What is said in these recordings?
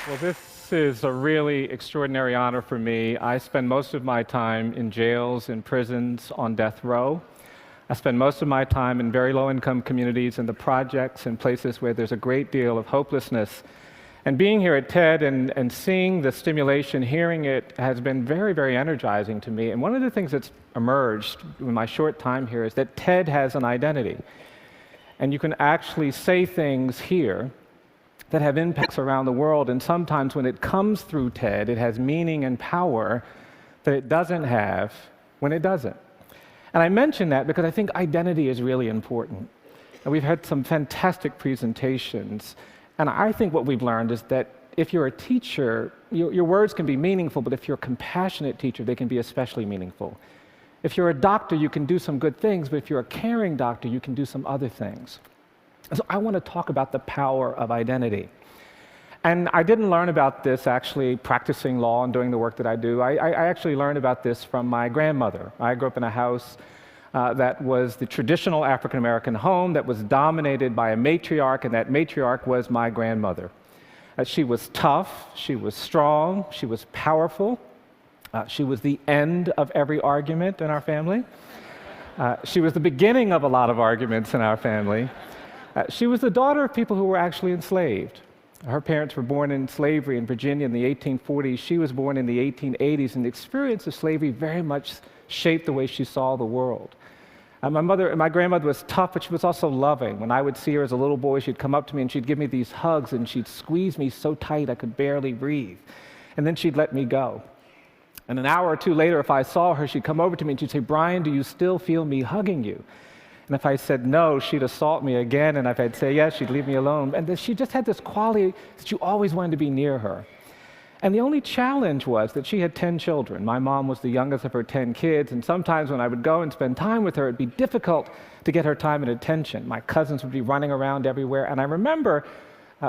Well, this is a really extraordinary honor for me. I spend most of my time in jails and prisons on death row. I spend most of my time in very low-income communities, in the projects, and places where there's a great deal of hopelessness. And being here at TED and seeing the stimulation, hearing it, has been very, very energizing to me. And one of the things that's emerged in my short time here is that TED has an identity. And you can actually say things here that have impacts around the world, and sometimes when it comes through TED, it has meaning and power that it doesn't have when it doesn't. And I mention that because I think identity is really important. And we've had some fantastic presentations, and I think what we've learned is that if you're a teacher, your words can be meaningful, but if you're a compassionate teacher, they can be especially meaningful. If you're a doctor, you can do some good things, but if you're a caring doctor, you can do some other things. So I want to talk about the power of identity. And I didn't learn about this actually practicing law and doing the work that I do. I actually learned about this from my grandmother. I grew up in a house that was the traditional African-American home that was dominated by a matriarch, and that matriarch was my grandmother. She was tough, she was strong, she was powerful. She was the end of every argument in our family. She was the beginning of a lot of arguments in our family. She was the daughter of people who were actually enslaved. Her parents were born in slavery in Virginia in the 1840s. She was born in the 1880s, and the experience of slavery very much shaped the way she saw the world. My grandmother was tough, but she was also loving. When I would see her as a little boy, she'd come up to me and she'd give me these hugs, and she'd squeeze me so tight I could barely breathe. And then she'd let me go. And an hour or two later, if I saw her, she'd come over to me and she'd say, "Bryan, do you still feel me hugging you?" And if I said no, she'd assault me again, and if I'd say yes, she'd leave me alone. And she just had this quality that you always wanted to be near her. And the only challenge was that she had 10 children. My mom was the youngest of her 10 kids, and sometimes when I would go and spend time with her, it'd be difficult to get her time and attention. My cousins would be running around everywhere, and I remember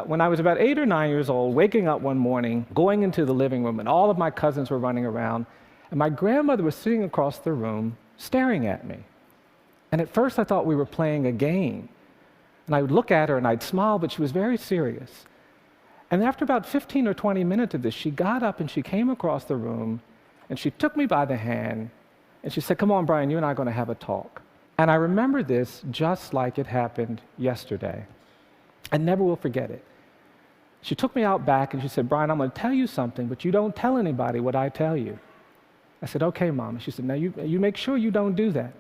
when I was about 8 or 9 years old, waking up one morning, going into the living room, and all of my cousins were running around, and my grandmother was sitting across the room staring at me. And at first I thought we were playing a game. And I would look at her and I'd smile, but she was very serious. And after about 15 or 20 minutes of this, she got up and she came across the room and she took me by the hand and she said, "Come on, Bryan, you and I are going to have a talk." And I remember this just like it happened yesterday. I never will forget it. She took me out back and she said, "Bryan, I'm going to tell you something, but you don't tell anybody what I tell you." I said, "Okay, Mom." She said, "Now you make sure you don't do that."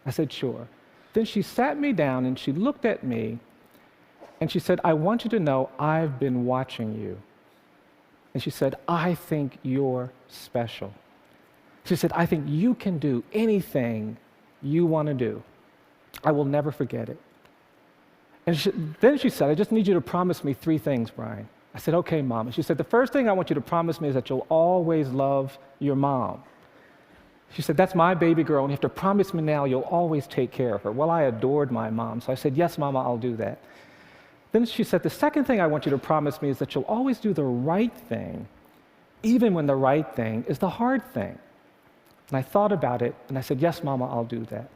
I said, "Sure." Then she sat me down and she looked at me and she said, "I want you to know I've been watching you." And she said, "I think you're special." She said, "I think you can do anything you want to do." I will never forget it. And then she said, "I just need you to promise me 3 things, Bryan." I said, "Okay, Mom." And she said, "The first thing I want you to promise me is that you'll always love your mom." She said, "That's my baby girl, and you have to promise me now you'll always take care of her." Well, I adored my mom, so I said, "Yes, Mama, I'll do that." Then she said, "The second thing I want you to promise me is that you'll always do the right thing, even when the right thing is the hard thing." And I thought about it, and I said, "Yes, Mama, I'll do that."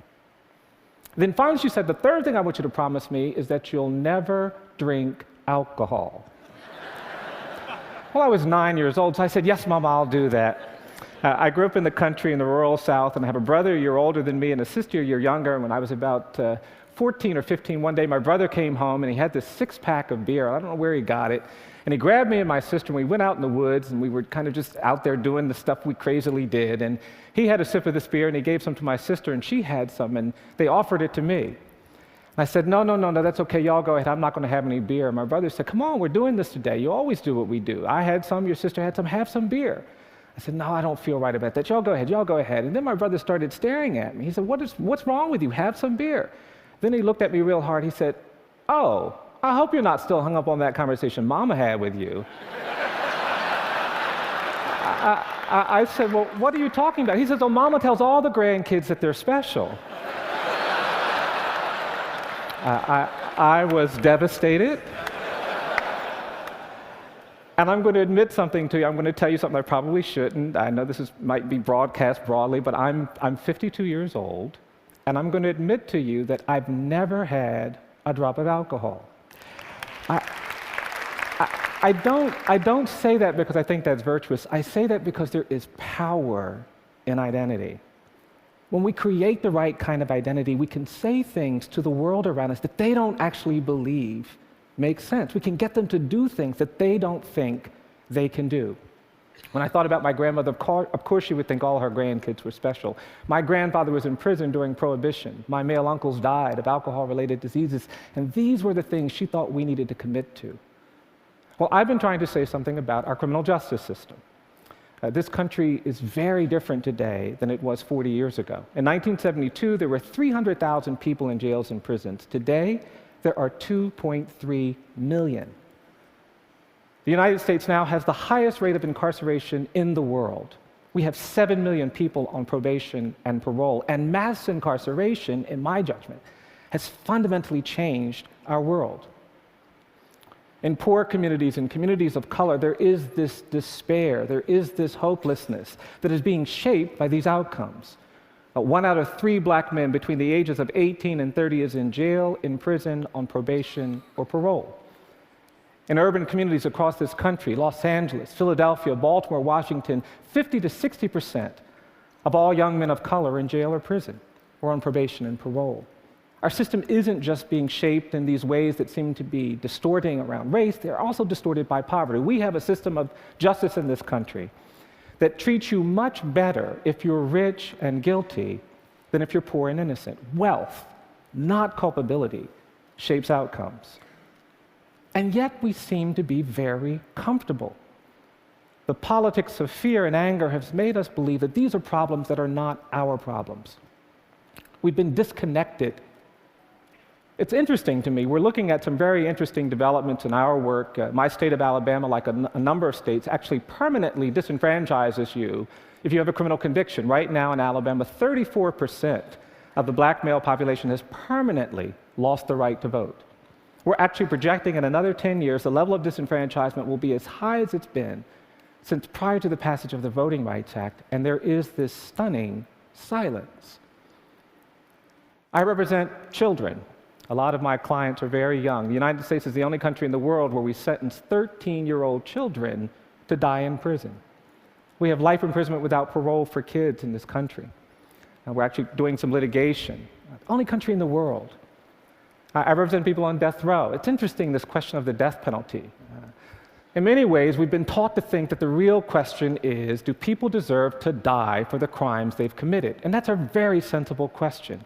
Then finally she said, "The third thing I want you to promise me is that you'll never drink alcohol." Well, I was 9 years old, so I said, "Yes, Mama, I'll do that." I grew up in the country in the rural South, and I have a brother a year older than me and a sister a year younger. And when I was about 14 or 15, one day my brother came home and he had this 6-pack of beer. I don't know where he got it. And he grabbed me and my sister, and we went out in the woods, and we were kind of just out there doing the stuff we crazily did. And he had a sip of this beer, and he gave some to my sister, and she had some, and they offered it to me. And I said, no, that's okay, y'all go ahead. I'm not going to have any beer. And my brother said, "Come on, we're doing this today. You always do what we do. I had some, your sister had some, have some beer." I said, "No, I don't feel right about that. Y'all go ahead. And then my brother started staring at me. He said, what's wrong with you? Have some beer." Then he looked at me real hard. He said, "Oh, I hope you're not still hung up on that conversation Mama had with you." I said, "Well, what are you talking about?" He says, "Oh, Mama tells all the grandkids that they're special." I was devastated. And I'm going to admit something to you. I'm going to tell you something I probably shouldn't. I know this might be broadcast broadly, but I'm 52 years old, and I'm going to admit to you that I've never had a drop of alcohol. I don't say that because I think that's virtuous. I say that because there is power in identity. When we create the right kind of identity, we can say things to the world around us that they don't actually believe make sense. We can get them to do things that they don't think they can do. When I thought about my grandmother, of course she would think all her grandkids were special. My grandfather was in prison during Prohibition. My male uncles died of alcohol-related diseases, and these were the things she thought we needed to commit to. Well, I've been trying to say something about our criminal justice system. This country is very different today than it was 40 years ago. In 1972, there were 300,000 people in jails and prisons. Today, there are 2.3 million. The United States now has the highest rate of incarceration in the world. We have 7 million people on probation and parole, and mass incarceration, in my judgment, has fundamentally changed our world. In poor communities and communities of color, there is this despair, there is this hopelessness that is being shaped by these outcomes. 1 out of 3 black men between the ages of 18 and 30 is in jail, in prison, on probation, or parole. In urban communities across this country, Los Angeles, Philadelphia, Baltimore, Washington, 50 to 60% of all young men of color are in jail or prison, or on probation and parole. Our system isn't just being shaped in these ways that seem to be distorting around race, they're also distorted by poverty. We have a system of justice in this country that treats you much better if you're rich and guilty than if you're poor and innocent. Wealth, not culpability, shapes outcomes. And yet we seem to be very comfortable. The politics of fear and anger has made us believe that these are problems that are not our problems. We've been disconnected. It's interesting to me, we're looking at some very interesting developments in our work. My state of Alabama, like a number of states, actually permanently disenfranchises you if you have a criminal conviction. Right now in Alabama, 34% of the black male population has permanently lost the right to vote. We're actually projecting in another 10 years, the level of disenfranchisement will be as high as it's been since prior to the passage of the Voting Rights Act, and there is this stunning silence. I represent children. A lot of my clients are very young. The United States is the only country in the world where we sentence 13-year-old children to die in prison. We have life imprisonment without parole for kids in this country. And we're actually doing some litigation. Only country in the world. I represent people on death row. It's interesting, this question of the death penalty. In many ways, we've been taught to think that the real question is, do people deserve to die for the crimes they've committed? And that's a very sensible question.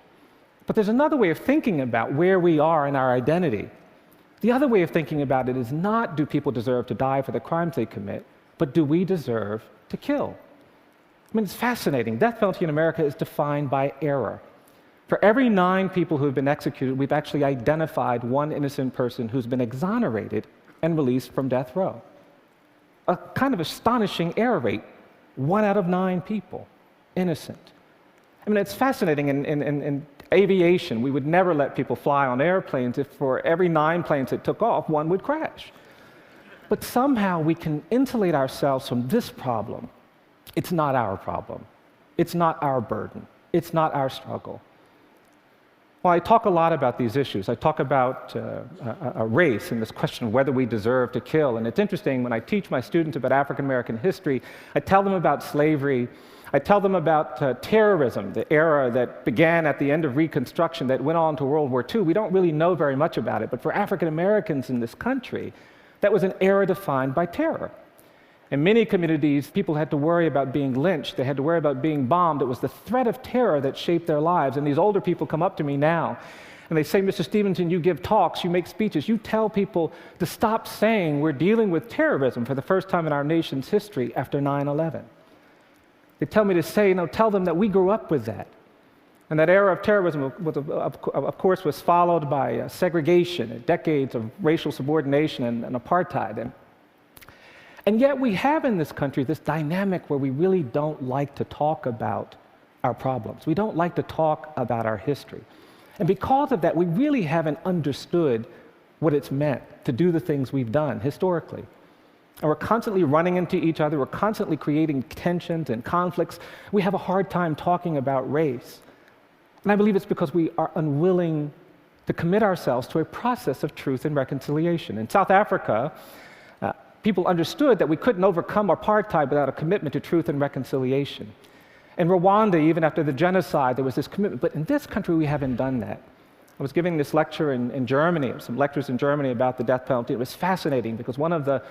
But there's another way of thinking about where we are in our identity. The other way of thinking about it is not, do people deserve to die for the crimes they commit, but do we deserve to kill? I mean, it's fascinating. Death penalty in America is defined by error. For every 9 people who have been executed, we've actually identified 1 innocent person who's been exonerated and released from death row. A kind of astonishing error rate. 1 out of 9 people, innocent. I mean, it's fascinating. In aviation, we would never let people fly on airplanes if for every 9 planes that took off, 1 would crash. But somehow we can insulate ourselves from this problem. It's not our problem. It's not our burden. It's not our struggle. Well, I talk a lot about these issues. I talk about a race and this question of whether we deserve to kill. And it's interesting, when I teach my students about African American history, I tell them about slavery. I tell them about terrorism, the era that began at the end of Reconstruction that went on to World War II. We don't really know very much about it, but for African Americans in this country, that was an era defined by terror. In many communities, people had to worry about being lynched. They had to worry about being bombed. It was the threat of terror that shaped their lives. And these older people come up to me now, and they say, Mr. Stevenson, you give talks, you make speeches, you tell people to stop saying we're dealing with terrorism for the first time in our nation's history after 9/11. They tell me to say, tell them that we grew up with that. And that era of terrorism, of course, was followed by segregation and decades of racial subordination and apartheid. And yet we have in this country this dynamic where we really don't like to talk about our problems. We don't like to talk about our history. And because of that, we really haven't understood what it's meant to do the things we've done historically. And we're constantly running into each other. We're constantly creating tensions and conflicts. We have a hard time talking about race. And I believe it's because we are unwilling to commit ourselves to a process of truth and reconciliation. In South Africa, people understood that we couldn't overcome apartheid without a commitment to truth and reconciliation. In Rwanda, even after the genocide, there was this commitment. But in this country, we haven't done that. I was giving this lecture in Germany, some lectures in Germany about the death penalty. It was fascinating because one of the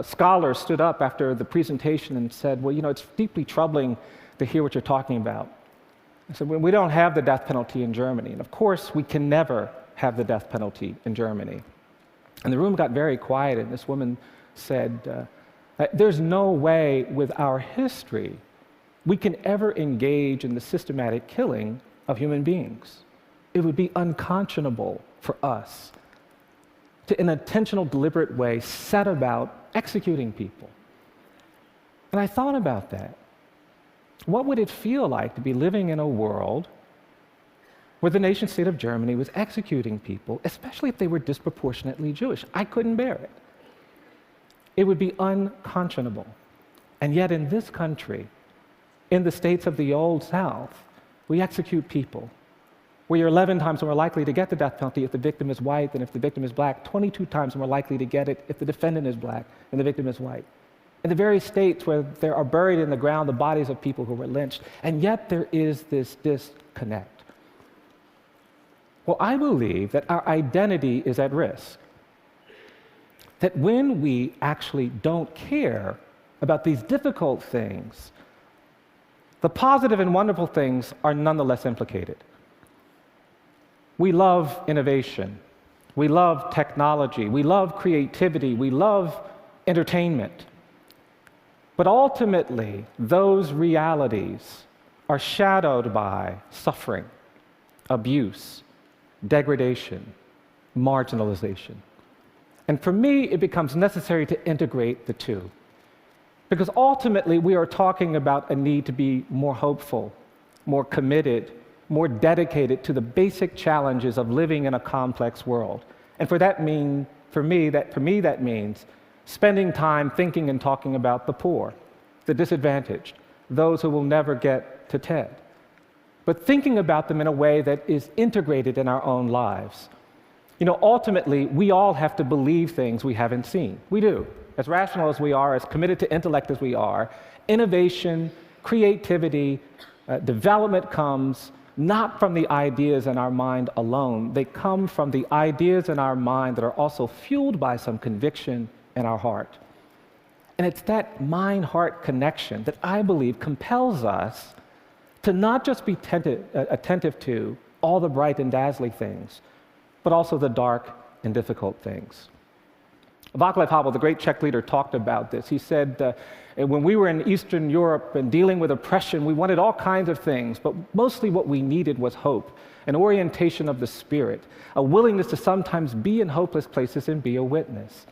scholars stood up after the presentation and said, well, it's deeply troubling to hear what you're talking about. I said, well, we don't have the death penalty in Germany. And of course, we can never have the death penalty in Germany. And the room got very quiet, and this woman said, there's no way with our history we can ever engage in the systematic killing of human beings. It would be unconscionable for us to, in an intentional, deliberate way, set about executing people. And I thought about that. What would it feel like to be living in a world where the nation-state of Germany was executing people, especially if they were disproportionately Jewish? I couldn't bear it. It would be unconscionable. And yet in this country, in the states of the Old South, we execute people, where you're 11 times more likely to get the death penalty if the victim is white than if the victim is black, 22 times more likely to get it if the defendant is black and the victim is white. In the very states where there are buried in the ground the bodies of people who were lynched, and yet there is this disconnect. Well, I believe that our identity is at risk. That when we actually don't care about these difficult things, the positive and wonderful things are nonetheless implicated. We love innovation. We love technology. We love creativity. We love entertainment. But ultimately, those realities are shadowed by suffering, abuse, degradation, marginalization. And for me, it becomes necessary to integrate the two. Because ultimately, we are talking about a need to be more hopeful, more committed, more dedicated to the basic challenges of living in a complex world. And for me, that means spending time thinking and talking about the poor, the disadvantaged, those who will never get to TED. But thinking about them in a way that is integrated in our own lives. Ultimately, we all have to believe things we haven't seen. We do. As rational as we are, as committed to intellect as we are, innovation, creativity, development comes not from the ideas in our mind alone. They come from the ideas in our mind that are also fueled by some conviction in our heart. And it's that mind-heart connection that I believe compels us to not just be attentive to all the bright and dazzling things, but also the dark and difficult things. Václav Havel, the great Czech leader, talked about this. He said, when we were in Eastern Europe and dealing with oppression, we wanted all kinds of things, but mostly what we needed was hope, an orientation of the spirit, a willingness to sometimes be in hopeless places and be a witness.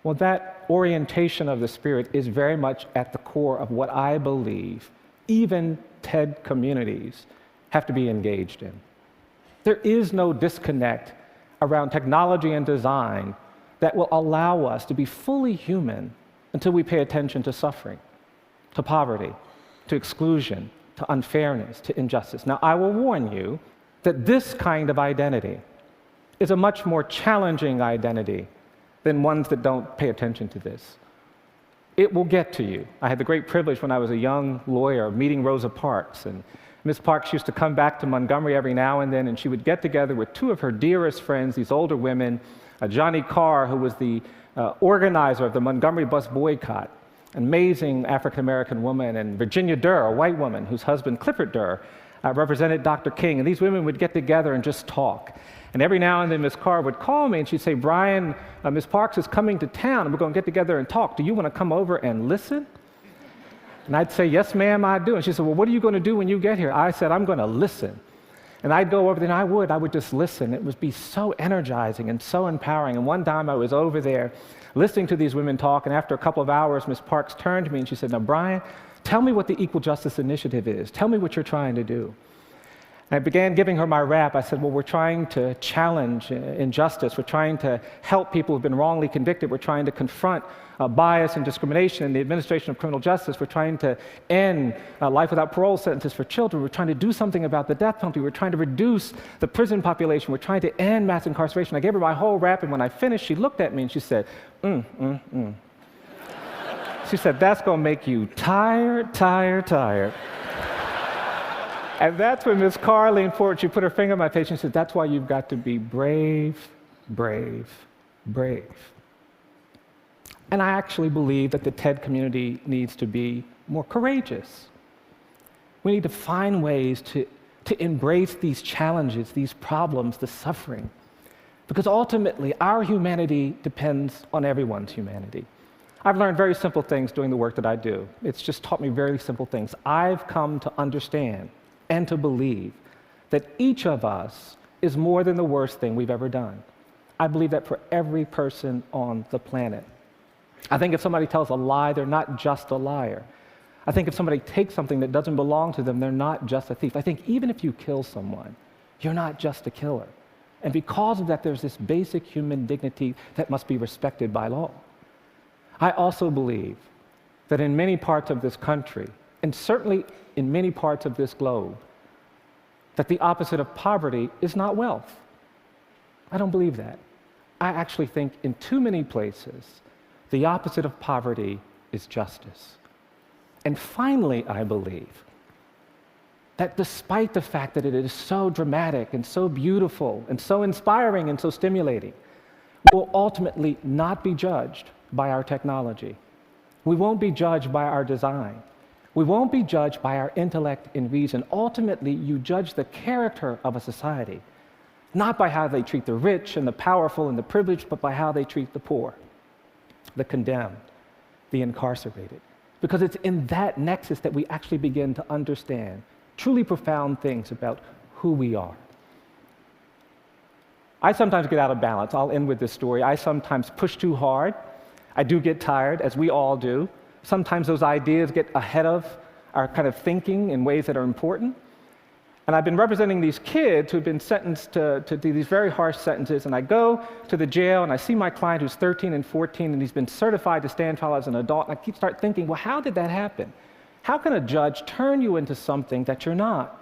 Well, that orientation of the spirit is very much at the core of what I believe even TED communities have to be engaged in. There is no disconnect around technology and design that will allow us to be fully human until we pay attention to suffering, to poverty, to exclusion, to unfairness, to injustice. Now, I will warn you that this kind of identity is a much more challenging identity than ones that don't pay attention to this. It will get to you. I had the great privilege when I was a young lawyer of meeting Rosa Parks, and Ms. Parks used to come back to Montgomery every now and then, and she would get together with two of her dearest friends, these older women, Johnny Carr, who was the organizer of the Montgomery bus boycott, an amazing African-American woman, and Virginia Durr, a white woman whose husband, Clifford Durr, represented Dr. King. And these women would get together and just talk. And every now and then, Ms. Carr would call me, and she'd say, Bryan, Ms. Parks is coming to town, and we're going to get together and talk. Do you want to come over and listen? And I'd say, yes, ma'am, I do. And she said, well, what are you going to do when you get here? I said, I'm going to listen. And I'd go over there, and I would just listen. It would be so energizing and so empowering. And one time I was over there listening to these women talk, and after a couple of hours, Ms. Parks turned to me and she said, now, Bryan, tell me what the Equal Justice Initiative is. Tell me what you're trying to do. And I began giving her my rap. I said, well, we're trying to challenge injustice. We're trying to help people who've been wrongly convicted. We're trying to confront bias and discrimination in the administration of criminal justice. We're trying to end life without parole sentences for children. We're trying to do something about the death penalty. We're trying to reduce the prison population. We're trying to end mass incarceration. I gave her my whole rap, and when I finished, she looked at me and she said, She said, that's going to make you tired, tired, tired. And that's when Miss Carr leaned forward. She put her finger on my face and said, that's why you've got to be brave, brave, brave. And I actually believe that the TED community needs to be more courageous. We need to find ways to embrace these challenges, these problems, the suffering. Because ultimately, our humanity depends on everyone's humanity. I've learned very simple things doing the work that I do. It's just taught me very simple things. I've come to understand and to believe that each of us is more than the worst thing we've ever done. I believe that for every person on the planet. I think if somebody tells a lie, they're not just a liar. I think if somebody takes something that doesn't belong to them, they're not just a thief. I think even if you kill someone, you're not just a killer. And because of that, there's this basic human dignity that must be respected by law. I also believe that in many parts of this country, and certainly in many parts of this globe, that the opposite of poverty is not wealth. I don't believe that. I actually think in too many places, the opposite of poverty is justice. And finally, I believe that despite the fact that it is so dramatic and so beautiful and so inspiring and so stimulating, we will ultimately not be judged by our technology. We won't be judged by our design. We won't be judged by our intellect and reason. Ultimately, you judge the character of a society, not by how they treat the rich and the powerful and the privileged, but by how they treat the poor, the condemned, the incarcerated. Because it's in that nexus that we actually begin to understand truly profound things about who we are. I sometimes get out of balance. I'll end with this story. I sometimes push too hard. I do get tired, as we all do. Sometimes those ideas get ahead of our kind of thinking in ways that are important. And I've been representing these kids who've been sentenced to do these very harsh sentences, and I go to the jail and I see my client who's 13 and 14, and he's been certified to stand trial as an adult, and I start thinking, well, how did that happen? How can a judge turn you into something that you're not?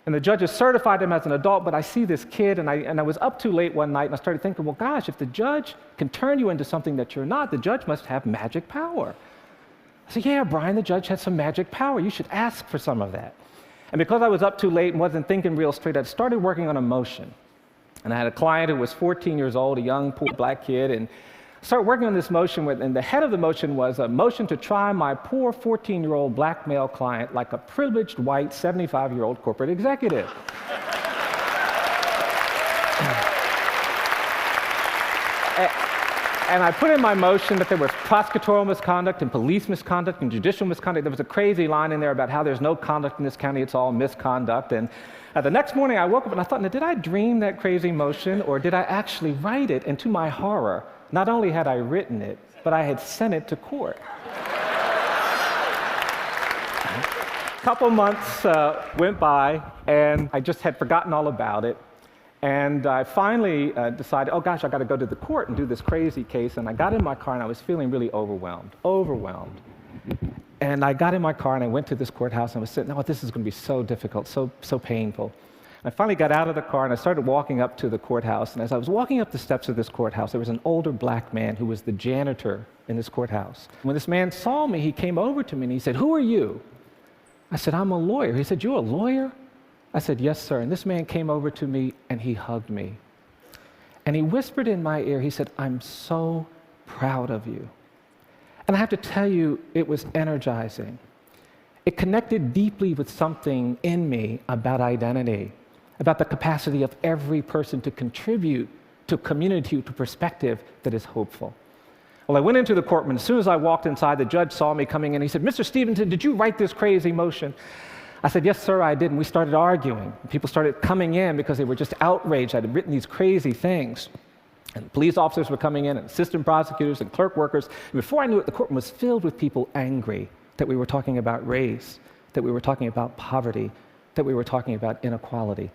And the judge has certified him as an adult, but I see this kid, and I was up too late one night, and I started thinking, well, gosh, if the judge can turn you into something that you're not, the judge must have magic power. I said, yeah, Bryan, the judge has some magic power. You should ask for some of that. And because I was up too late and wasn't thinking real straight, I started working on a motion. And I had a client who was 14 years old, a young, poor black kid, and I started working on this motion, and the head of the motion was a motion to try my poor 14-year-old black male client like a privileged white 75-year-old corporate executive. And I put in my motion that there was prosecutorial misconduct and police misconduct and judicial misconduct. There was a crazy line in there about how there's no conduct in this county, it's all misconduct. And the next morning I woke up and I thought, now, did I dream that crazy motion or did I actually write it? And to my horror, not only had I written it, but I had sent it to court. A couple months went by and I just had forgotten all about it. And I finally decided, oh gosh, I got to go to the court and do this crazy case. And I got in my car and I was feeling really overwhelmed. And I got in my car and I went to this courthouse and I was sitting, oh, this is going to be so difficult, so painful. And I finally got out of the car and I started walking up to the courthouse. And as I was walking up the steps of this courthouse, there was an older black man who was the janitor in this courthouse. When this man saw me, he came over to me and he said, who are you? I said, I'm a lawyer. He said, you're a lawyer? I said, yes, sir. And this man came over to me and he hugged me. And he whispered in my ear, he said, I'm so proud of you. And I have to tell you, it was energizing. It connected deeply with something in me about identity, about the capacity of every person to contribute to a community, to perspective that is hopeful. Well, I went into the courtroom, and as soon as I walked inside, the judge saw me coming in. He said, Mr. Stevenson, did you write this crazy motion? I said, yes, sir, I did. And we started arguing. People started coming in because they were just outraged. I had written these crazy things. And police officers were coming in, and assistant prosecutors and clerk workers. And before I knew it, the courtroom was filled with people angry that we were talking about race, that we were talking about poverty, that we were talking about inequality.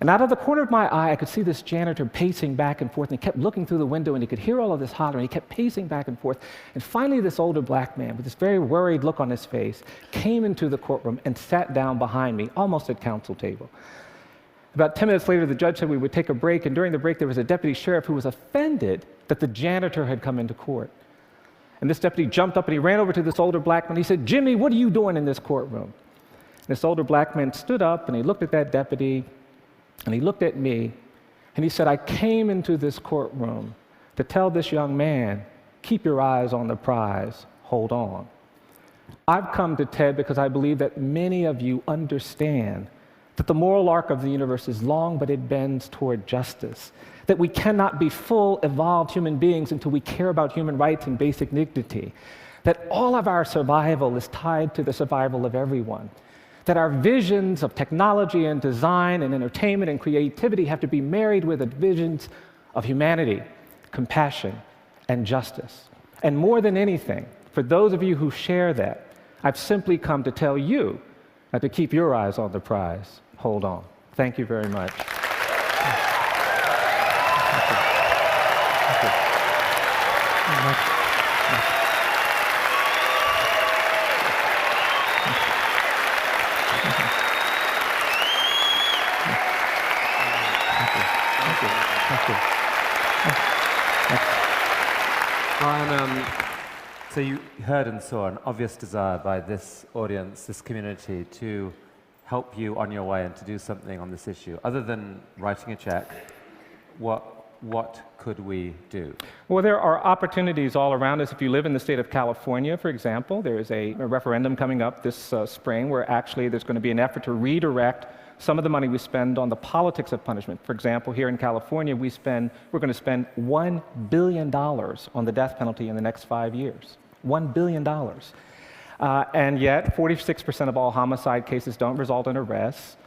And out of the corner of my eye, I could see this janitor pacing back and forth, and he kept looking through the window, and he could hear all of this hollering. He kept pacing back and forth. And finally, this older black man, with this very worried look on his face, came into the courtroom and sat down behind me, almost at counsel table. About 10 minutes later, the judge said we would take a break, and during the break, there was a deputy sheriff who was offended that the janitor had come into court. And this deputy jumped up and he ran over to this older black man. He said, "Jimmy, what are you doing in this courtroom?" And this older black man stood up and he looked at that deputy and he looked at me and he said, "I came into this courtroom to tell this young man, keep your eyes on the prize, hold on." I've come to TED because I believe that many of you understand that the moral arc of the universe is long, but it bends toward justice, that we cannot be full, evolved human beings until we care about human rights and basic dignity, that all of our survival is tied to the survival of everyone, that our visions of technology and design and entertainment and creativity have to be married with the visions of humanity, compassion, and justice. And more than anything, for those of you who share that, I've simply come to tell you to keep your eyes on the prize. Hold on. Thank you very much. Bryan, so you heard and saw an obvious desire by this audience, this community, to help you on your way and to do something on this issue. Other than writing a check, what could we do? Well, there are opportunities all around us. If you live in the state of California, for example, there is a referendum coming up this spring where actually there's going to be an effort to redirect some of the money we spend on the politics of punishment. For example, here in California, we're going to spend $1 billion on the death penalty in the next 5 years. $1 billion. And yet, 46% of all homicide cases don't result in arrests.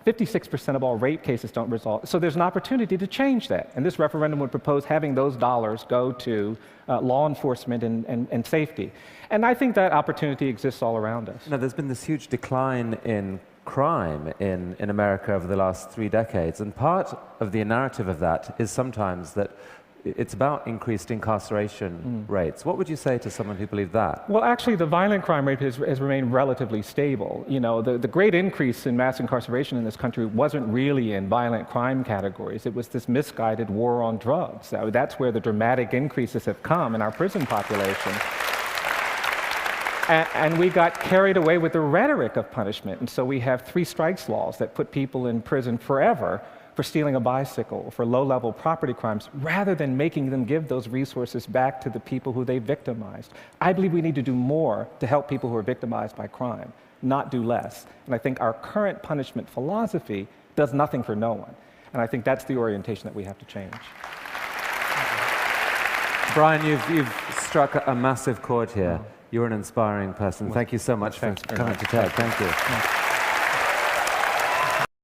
56% of all rape cases don't result. So there's an opportunity to change that. And this referendum would propose having those dollars go to law enforcement and safety. And I think that opportunity exists all around us. Now, there's been this huge decline in crime in America over the last 3 decades. And part of the narrative of that is sometimes that it's about increased incarceration rates. What would you say to someone who believed that? Well, actually, the violent crime rate has remained relatively stable. You know, the great increase in mass incarceration in this country wasn't really in violent crime categories. It was this misguided war on drugs. That's where the dramatic increases have come in our prison population. And we got carried away with the rhetoric of punishment. And so we have 3 strikes laws that put people in prison forever for stealing a bicycle, for low-level property crimes, rather than making them give those resources back to the people who they victimized. I believe we need to do more to help people who are victimized by crime, not do less. And I think our current punishment philosophy does nothing for no one. And I think that's the orientation that we have to change. Bryan, you've struck a massive chord here. You're an inspiring person. Thank you so much for coming to TED. Thank you.